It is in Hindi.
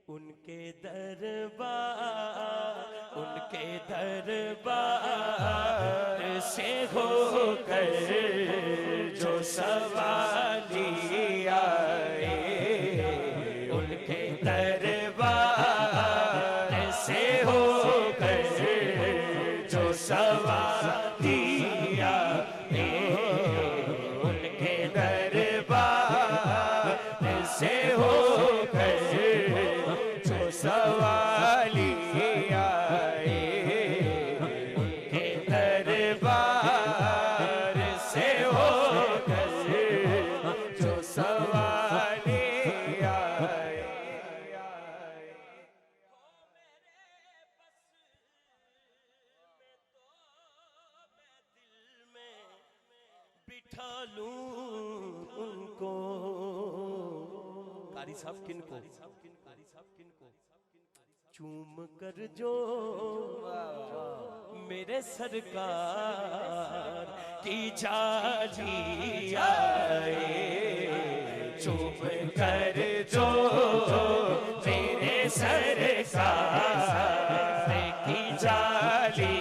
उनके दरबार से होकर जो सवाली आए, उनके दरबार से होकर जो सवाली आए, उनके दरबार से होकर जो सवाली आए, उनके दरबार से होकर जो सवाली आए। बिठा लूं उनको, कारी साहब किनको चूम कर जो मेरे सरकार की जाजी आए, चूम कर जो मेरे सरकार की जाली